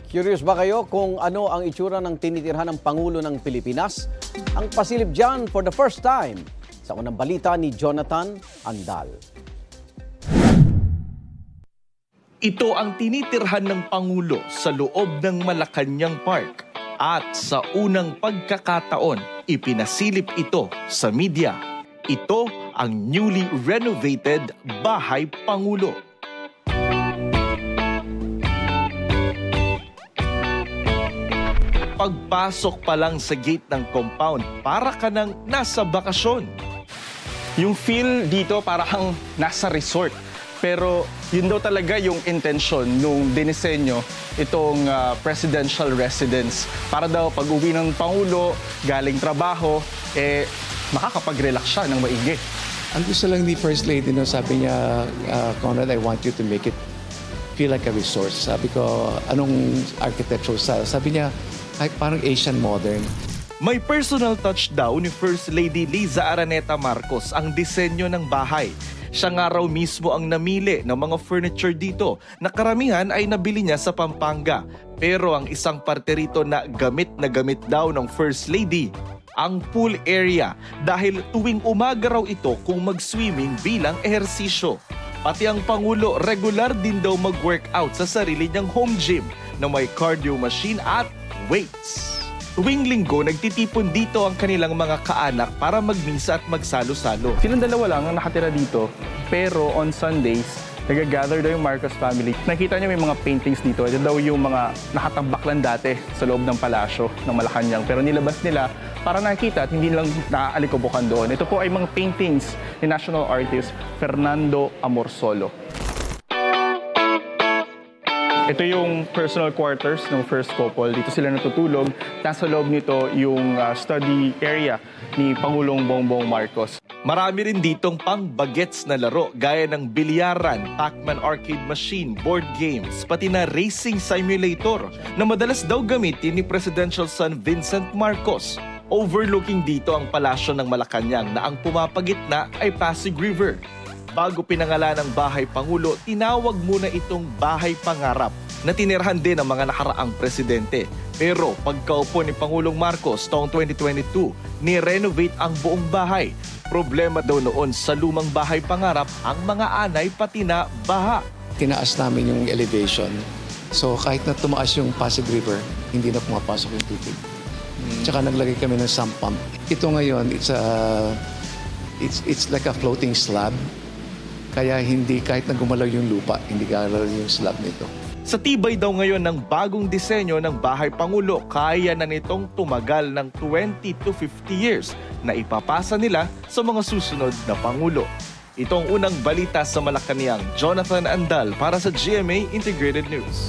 Curious ba kayo kung ano ang itsura ng tinitirhan ng Pangulo ng Pilipinas? Ang pasilip dyan for the first time. Sa unang balita ni Jonathan Andal. Ito ang tinitirhan ng Pangulo sa loob ng Malacanang Park. At sa unang pagkakataon, ipinasilip ito sa media. Ito ang newly renovated Bahay Pangulo. Pagpasok pa lang sa gate ng compound, para ka nang nasa bakasyon. Yung feel dito parang nasa resort. Pero yun daw talaga yung intention nung dinisenyo itong presidential residence. Para daw pag uwi ng Pangulo, galing trabaho, makakapag-relax siya ng maigi. Ang gusto lang ni First Lady, no, sabi niya, Conrad, I want you to make it feel like a resort. Sabi ko, anong architectural style? Sabi niya, ay parang Asian modern. May personal touch daw ni First Lady Liza Araneta Marcos ang disenyo ng bahay. Siya nga raw mismo ang namili ng mga furniture dito na karamihan ay nabili niya sa Pampanga. Pero ang isang parte rito na gamit daw ng First Lady, ang pool area, dahil tuwing umaga raw ito kung mag-swimming bilang ehersisyo. Pati ang Pangulo regular din daw mag-workout sa sarili niyang home gym na may cardio machine at weights. Tuwing linggo, nagtitipon dito ang kanilang mga kaanak para magmisa at magsalo-salo. Silang dalawa lang ang nakatira dito, pero on Sundays, nag-gather daw yung Marcos family. Nakita niyo may mga paintings dito. Ito daw yung mga nakatambak lang dati sa loob ng palasyo ng Malacanang. Pero nilabas nila para nakita at hindi lang naaalikobokan doon. Ito po ay mga paintings ni national artist Fernando Amorsolo. Ito yung personal quarters ng first couple. Dito sila natutulog. Nasa loob nito yung study area ni Pangulong Bongbong Marcos. Marami rin ditong pang-bagets na laro gaya ng bilyaran, Pac-Man arcade machine, board games, pati na racing simulator na madalas daw gamitin ni Presidential son Vincent Marcos. Overlooking dito ang palasyo ng Malacanang na ang pumapagitna ay Pasig River. Bago pinangalan ng Bahay Pangulo, tinawag muna itong Bahay Pangarap na tinirhan din ng mga nakaraang presidente. Pero pagkaupo ni Pangulong Marcos taong 2022, ni-renovate ang buong bahay. Problema daw noon sa lumang Bahay Pangarap ang mga anay pati na baha. Tinaas namin yung elevation. So kahit na tumaas yung Pasig River, hindi na pumapasok yung tubig. Tsaka naglagay kami ng sump pump. Ito ngayon, it's like a floating slab. Kaya hindi, kahit na gumalaw yung lupa, hindi galaw yung slab nito. Sa tibay daw ngayon ng bagong disenyo ng Bahay Pangulo, kaya na nitong tumagal ng 20 to 50 years na ipapasa nila sa mga susunod na Pangulo. Itong unang balita sa Malacanang, Jonathan Andal para sa GMA Integrated News.